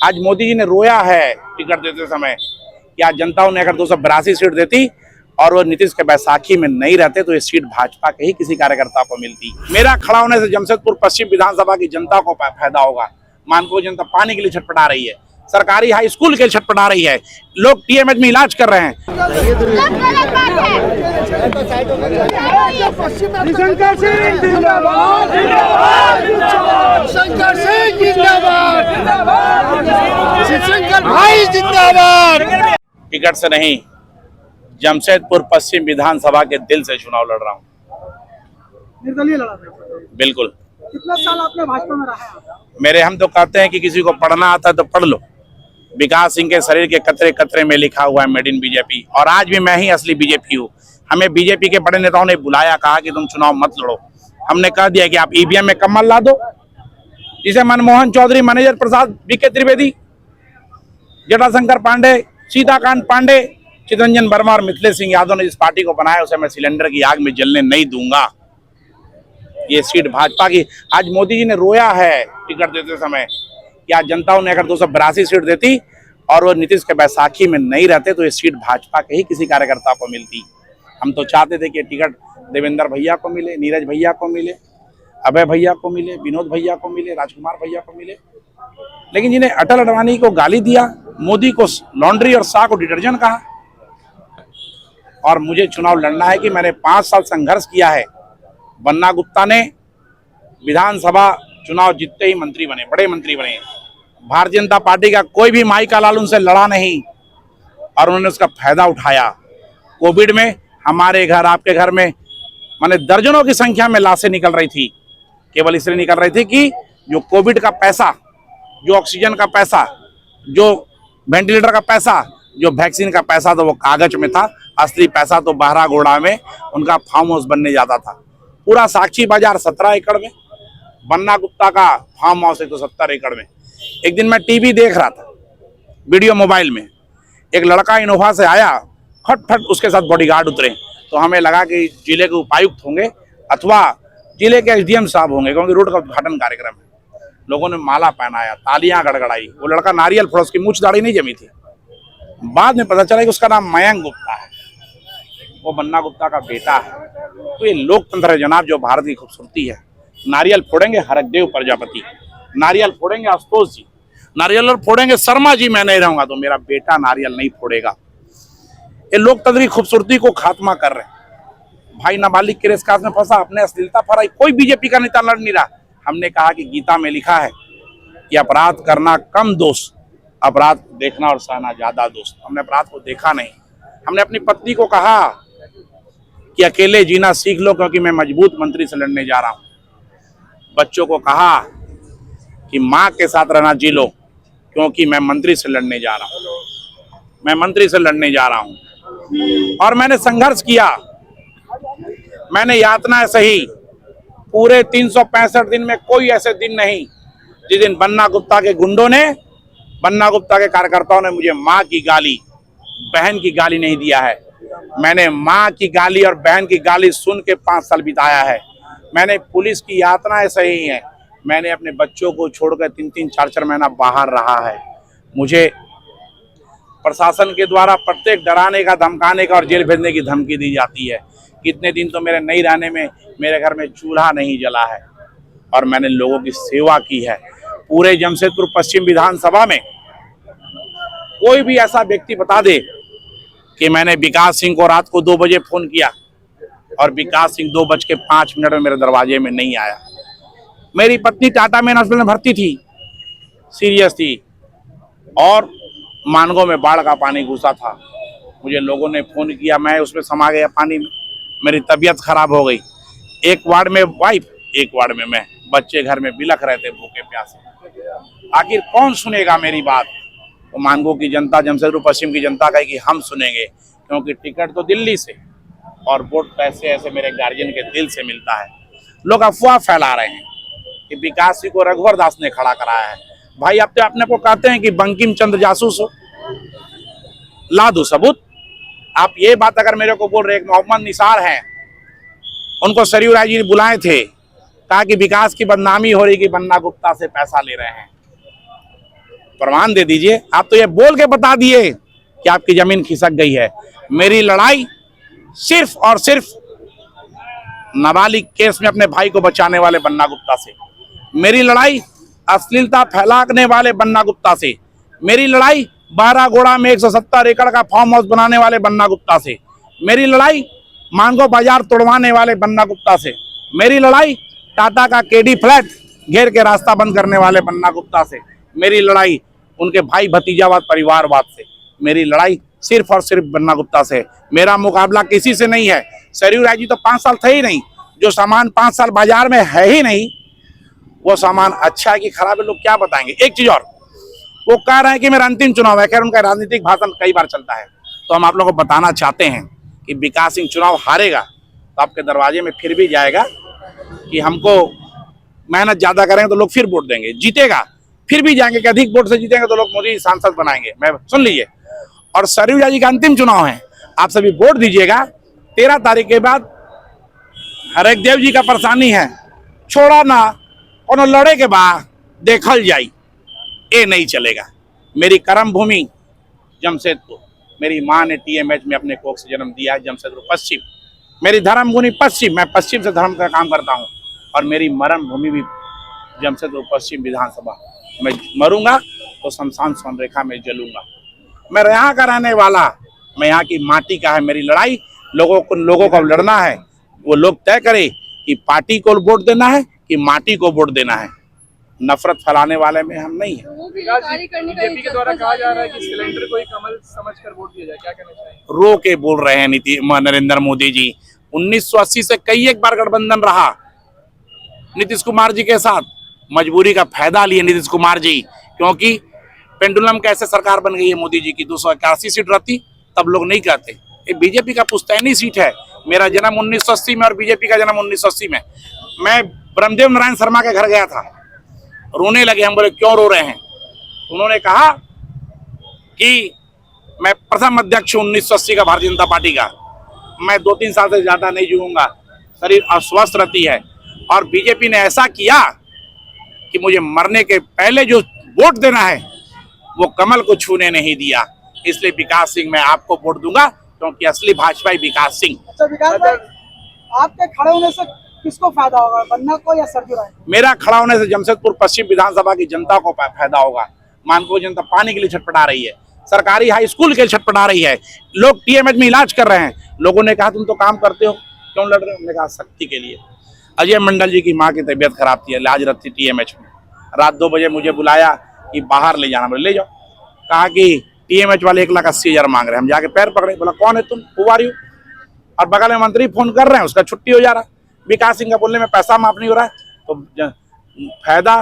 आज मोदी जी ने रोया है टिकट देते समय कि आज जनता उन्हें अगर 282 सीट देती और वो नीतीश के बैसाखी में नहीं रहते तो ये सीट भाजपा के ही किसी कार्यकर्ता को मिलती। मेरा खड़ा होने से जमशेदपुर पश्चिम विधानसभा की जनता को फायदा होगा। मानको जनता पानी के लिए छटपटा रही है, सरकारी हाई स्कूल के लिए छटपटा रही है, लोग टीएमएच में इलाज कर रहे हैं। टिकट से नहीं, जमशेदपुर पश्चिम विधानसभा के दिल से चुनाव लड़ रहा हूँ। निर्दलीय लड़ा था। बिल्कुल। कितना साल आपने भाजपा में रहा है? हम तो कहते हैं कि किसी को पढ़ना आता है तो पढ़ लो। विकास सिंह के शरीर के कतरे कतरे में लिखा हुआ है मेड इन बीजेपी, और आज भी मैं ही असली बीजेपी हूँ। हमें बीजेपी के बड़े नेताओं ने बुलाया, कहा कि तुम चुनाव मत लड़ो। हमने कह दिया कि आप ईवीएम में कमल ला दो, जिसे मनमोहन चौधरी, मैनेजर प्रसाद, बीके त्रिवेदी, जटाशंकर पांडे, सीताकांत पांडे, चितरंजन वर्मा और मिथिलेश सिंह यादव ने जिस पार्टी को बनाया उसे मैं सिलेंडर की आग में जलने नहीं दूंगा। ये सीट भाजपा की। आज मोदी जी ने रोया है टिकट देते समय कि आज जनता उन्हें अगर 282 सीट देती और वो नीतीश के बैसाखी में नहीं रहते तो ये सीट भाजपा के ही किसी कार्यकर्ता को मिलती। हम तो चाहते थे कि टिकट देवेंद्र भैया को मिले, नीरज भैया को मिले, अभय भैया को मिले, विनोद भैया को मिले, राजकुमार भैया को मिले, लेकिन जिन्हें अटल अडवाणी को गाली दिया, मोदी को लॉन्ड्री और शाह को डिटर्जेंट कहा। और मुझे चुनाव लड़ना है कि मैंने 5 साल संघर्ष किया है। बन्ना गुप्ता ने विधानसभा चुनाव जीतते ही मंत्री बने, बड़े मंत्री बने। भारतीय जनता पार्टी का कोई भी माई का लाल उनसे लड़ा नहीं और उन्होंने उसका फायदा उठाया। कोविड में हमारे घर, आपके घर में माने दर्जनों की संख्या में लाशें निकल रही थी। केवल इसलिए निकल रही थी कि जो कोविड का पैसा, जो ऑक्सीजन का पैसा, जो वेंटिलेटर का पैसा, जो वैक्सीन का पैसा, तो वो कागज में था। असली पैसा तो बहरागोड़ा में उनका फार्म हाउस बनने जाता था। पूरा साक्षी बाजार 17 एकड़ में, बन्ना गुप्ता का फार्म हाउस 170 एकड़ में। एक दिन मैं टीवी देख रहा था, वीडियो मोबाइल में, एक लड़का इनोवा से आया, फट फट उसके साथ बॉडीगार्ड उतरे। तो हमें लगा कि जिले के उपायुक्त होंगे अथवा जिले के एसडीएम साहब होंगे, क्योंकि रोड का उद्घाटन कार्यक्रम है। लोगों ने माला पहनाया, तालियां गड़गड़ाई। वो लड़का नारियल फोड़ा, उसकी मूछ दाढ़ी नहीं जमी थी। बाद में पता चला कि उसका नाम मयंक गुप्ता है, वो बन्ना गुप्ता का बेटा है। तो ये लोकतंत्र है जनाब, जो भारत की खूबसूरती है। नारियल फोड़ेंगे हरकदेव प्रजापति, नारियल फोड़ेंगे आशुतोष जी, नारियल फोड़ेंगे शर्मा जी, मैं नहीं रहूंगा तो मेरा बेटा नारियल नहीं फोड़ेगा। ये लोकतंत्र की खूबसूरती को खात्मा कर रहे हैं। भाई नाबालिग के रेस में फंसा, अपने अश्लीलता फराई। कोई बीजेपी का नेता लड़ नहीं रहा। हमने कहा कि गीता में लिखा है कि अपराध करना कम दोष, अपराध देखना और सहना ज्यादा दोस्त। हमने अपराध को देखा नहीं। हमने अपनी पत्नी को कहा कि अकेले जीना सीख लो, क्योंकि मैं मजबूत मंत्री से लड़ने जा रहा हूं। बच्चों को कहा कि माँ के साथ रहना जी लो, क्योंकि मैं मंत्री से लड़ने जा रहा हूं। मैं मंत्री से लड़ने जा रहा हूं। और मैंने संघर्ष किया, मैंने यातनाएं सही। पूरे 365 दिन में कोई ऐसे दिन नहीं जिस दिन बन्ना गुप्ता के गुंडों ने, बन्ना गुप्ता के कार्यकर्ताओं ने मुझे माँ की गाली, बहन की गाली नहीं दिया है। मैंने माँ की गाली और बहन की गाली सुन के 5 साल बिताया है। मैंने पुलिस की यातनाएं सही हैं। मैंने अपने बच्चों को छोड़कर 3-3, 4-4 महीना बाहर रहा है। मुझे प्रशासन के द्वारा प्रत्येक डराने का, धमकाने का और जेल भेजने की धमकी दी जाती है। कितने दिन तो मेरे नहीं रहने में मेरे घर में चूल्हा नहीं जला है और मैंने लोगों की सेवा की है। पूरे जमशेदपुर पश्चिम विधानसभा में कोई भी ऐसा व्यक्ति बता दे कि मैंने विकास सिंह को रात को 2 बजे फोन किया और विकास सिंह 2:05 में मेरे दरवाजे में नहीं आया। मेरी पत्नी टाटा मेन हॉस्पिटल में भर्ती थी, सीरियस थी, और मानगो में बाढ़ का पानी घुसा था। मुझे लोगों ने फोन किया, मैं उसमें समा गया पानी में। मेरी तबीयत खराब हो गई। एक वार्ड में वाइफ, एक वार्ड में मैं, बच्चे घर में बिलख रहे थे भूखे प्यासे। आखिर कौन सुनेगा मेरी बात? तो मानगो की जनता, जमशेदपुर पश्चिम की जनता कहे कि हम सुनेंगे, क्योंकि टिकट तो दिल्ली से और वोट पैसे ऐसे मेरे गार्जियन के दिल से मिलता है। लोग अफवाह फैला रहे हैं कि विकास सिंह को रघुवर दास ने खड़ा कराया है। भाई आप तो अपने को कहते हैं कि बंकिम चंद्र जासूस हो, ला दो सबूत। आप ये बात अगर मेरे को बोल रहे, एक मोहम्मद निसार हैं, उनको सरयू राय जी बुलाए थे, कहा कि विकास की बदनामी हो रही कि बन्ना गुप्ता से पैसा ले रहे हैं। प्रमाण दे दीजिए। आप तो ये बोल के बता दिए कि आपकी जमीन खिसक गई है। मेरी लड़ाई सिर्फ और सिर्फ नाबालिग केस में अपने भाई को बचाने वाले बन्ना गुप्ता से, मेरी लड़ाई अश्लीलता फैलाने वाले बन्ना गुप्ता से, मेरी लड़ाई 12 गोड़ा में 170 एकड़ का फार्म हाउस बनाने वाले बन्ना गुप्ता से, मेरी लड़ाई मांगो बाजार तोड़वाने वाले बन्ना गुप्ता से, मेरी लड़ाई टाटा का केडी फ्लैट घेर के रास्ता बंद करने वाले बन्ना गुप्ता से, मेरी लड़ाई उनके भाई भतीजावाद परिवारवाद से, मेरी लड़ाई सिर्फ और सिर्फ बन्ना गुप्ता से। मेरा मुकाबला किसी से नहीं है। सरयू राय जी तो 5 साल थे ही नहीं। जो सामान 5 साल बाजार में है ही नहीं, वो सामान अच्छा है कि खराब है लोग क्या बताएंगे। एक चीज और, वो कह रहे हैं कि मेरा अंतिम चुनाव है। खैर, उनका राजनीतिक भाषण कई बार चलता है, तो हम आप लोगों को बताना चाहते हैं कि विकास सिंह चुनाव हारेगा तो आपके दरवाजे में फिर भी जाएगा कि हमको मेहनत ज्यादा करेंगे तो लोग फिर वोट देंगे। जीतेगा फिर भी जाएंगे कि अधिक वोट से जीतेंगे तो लोग मोदी सांसद बनाएंगे। मैं सुन लीजिए। और सरयू राय जी का अंतिम चुनाव है, आप सभी वोट दीजिएगा। 13 तारीख के बाद हरेक देव जी का परेशानी है, छोड़ा ना और लड़े के बाद देखल जाई, ये नहीं चलेगा। मेरी कर्म भूमि जमशेदपुर, मेरी माँ ने टीएमएच में अपने कोख से जन्म दिया है, जमशेदपुर पश्चिम। मेरी धर्म भूमि पश्चिम, मैं पश्चिम से धर्म का काम करता हूँ। और मेरी मरण भूमि भी जमशेदपुर पश्चिम विधानसभा। मैं मरूंगा तो शमशान सोन रेखा में जलूंगा। मैं यहाँ का रहने वाला, मैं यहाँ की माटी का है। मेरी लड़ाई लोगों को लड़ना है। वो लोग तय करें कि पार्टी को वोट देना है कि माटी को वोट देना है। नफरत फैलाने वाले में हम नहीं है। बीजेपी के द्वारा कहा जा रहा है कि सिलेंडर को ही कमल समझकर वोट दिया जाए, क्या कहना चाहिए? रो के बोल रहे हैं नरेंद्र मोदी जी। 1980 से कई एक बार गठबंधन रहा नीतीश कुमार जी के साथ। मजबूरी का फायदा लिए नीतीश कुमार जी, क्योंकि पेंडुलम कैसे सरकार बन गई है मोदी जी की। 281 सीट रहती तब लोग नहीं कहते। ये बीजेपी का पुश्तैनी सीट है। मेरा जन्म 1980 में और बीजेपी का जन्म 1980 में। मैं ब्रह्मदेव नारायण शर्मा के घर गया था, रोने लगे। हम बोले क्यों रो रहे हैं? उन्होंने कहा कि मैं प्रथम अध्यक्ष हूं 1980 का भारतीय जनता पार्टी का, मैं 2-3 साल से ज्यादा नहीं जीऊंगा, शरीर अस्वस्थ रहती है। और बीजेपी ने ऐसा किया कि मुझे मरने के पहले जो वोट देना है वो कमल को छूने नहीं दिया। इसलिए विकास सिंह मैं आपको वोट दूंगा, क्योंकि असली भाजपाई विकास सिंह। अच्छा विकास भाई, आपके खड़े होने से किसको फायदा होगा, बन्ना को या सरयू राय? मेरा खड़ा होने से जमशेदपुर पश्चिम विधानसभा की जनता को फायदा होगा। मानको जनता पानी के लिए छटपटा रही है, सरकारी हाई स्कूल के लिए छटपटा रही है, लोग टीएमएच में इलाज कर रहे हैं। लोगों ने कहा तुम तो काम करते हो, क्यों लड़ रहे हो? हमने कहा शक्ति के लिए। अजय मंडल जी की माँ की तबीयत खराब थी, इलाज रखती टीएमएच में। रात 2 बजे मुझे बुलाया कि बाहर ले जाना, बोले ले जाओ। कहा कि टीएमएच वाले 1,80,000 मांग रहे हैं। हम जाके पैर पकड़े, बोला कौन है तुम, हु आर यू? और बगल में मंत्री फोन कर रहे हैं, उसका छुट्टी हो जा रहा है। विकास सिंह का बोलने में पैसा माफ नहीं हो रहा है, तो फायदा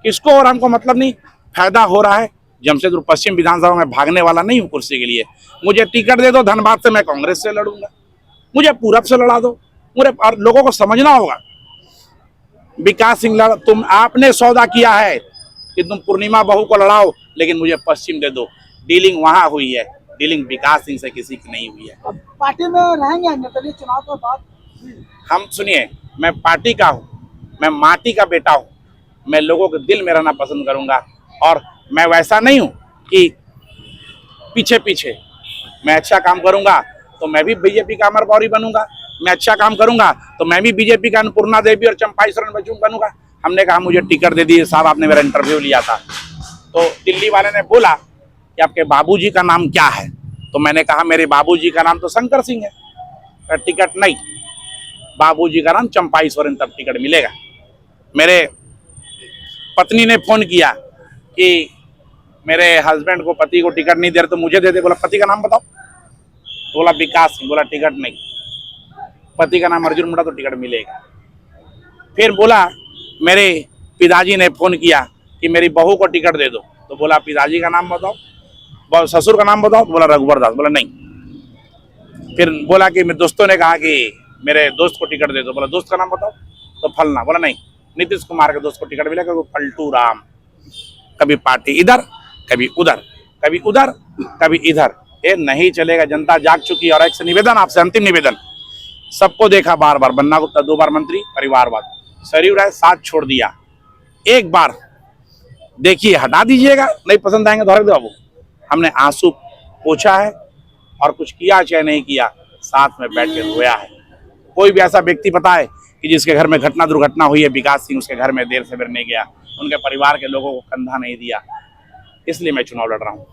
किसको और हमको मतलब नहीं। फायदा हो रहा है जमशेदपुर पश्चिम विधानसभा में। भागने वाला नहीं हूँ कुर्सी के लिए। मुझे टिकट दे दो धनबाद से, मैं कांग्रेस से लड़ूंगा। मुझे पूरब से लड़ा दो। मुझे और लोगों को समझना होगा, विकास सिंह तुम आपने सौदा किया है कि तुम पूर्णिमा बहू को लड़ाओ, लेकिन मुझे पश्चिम दे दो। डीलिंग वहां हुई है, डीलिंग विकास सिंह से किसी की नहीं हुई है। अब पार्टी में रहेंगे निर्दलीय चुनाव के बाद? हम सुनिए, मैं पार्टी का हूँ, मैं माटी का बेटा हूँ। मैं लोगों के दिल में रहना पसंद करूंगा। और मैं वैसा नहीं हूँ कि पीछे पीछे। मैं अच्छा काम करूंगा तो मैं भी बीजेपी का अमर गौरी बनूंगा। मैं अच्छा काम करूंगा तो मैं भी बीजेपी का अन्नपूर्णा देवी और चंपाई शरण बनूंगा। हमने कहा मुझे टिकट दे दिए साहब, आपने मेरा इंटरव्यू लिया था तो दिल्ली वाले ने बोला कि आपके बाबूजी का नाम क्या है, तो मैंने कहा मेरे बाबूजी का नाम तो शंकर सिंह है। टिकट नहीं, बाबूजी का नाम चंपाई सोरेन, तब टिकट मिलेगा। मेरे पत्नी ने फोन किया कि मेरे हस्बैंड को, पति को टिकट नहीं दे रहे तो मुझे दे दे। बोला पति का नाम बताओ, बोला विकास सिंह। बोला टिकट नहीं, पति का नाम अर्जुन मुंडा तो टिकट मिलेगा। फिर बोला मेरे पिताजी ने फोन किया कि मेरी बहू को टिकट दे दो, तो बोला पिताजी का नाम बताओ, ससुर का नाम बताओ, तो बोला रघुवर दास। बोला नहीं। फिर बोला कि मेरे दोस्तों ने कहा कि मेरे दोस्त को टिकट दे दो, बोला दोस्त का नाम बताओ, तो फलना। बोला नहीं, नीतीश कुमार के दोस्त को टिकट मिलेगा, वो पलटू राम। कभी पार्टी इधर, कभी उधर, कभी उधर, कभी इधर, ये नहीं चलेगा। जनता जाग चुकी है। और एक निवेदन आपसे, अंतिम निवेदन, सबको देखा बार बार, बन्ना गुप्ता 2 बार मंत्री, परिवारवाद। सरयू राय साथ छोड़ दिया, एक बार देखिए, हटा दीजिएगा, नहीं पसंद आएंगे तो रख दो। बाबू, हमने आंसू पोंछा है और कुछ किया चाहे नहीं किया, साथ में बैठ के रोया है। कोई भी ऐसा व्यक्ति पता है कि जिसके घर में दुर्घटना हुई है, विकास सिंह उसके घर में देर से नहीं गया, उनके परिवार के लोगों को कंधा नहीं दिया, इसलिए मैं चुनाव लड़ रहा हूँ।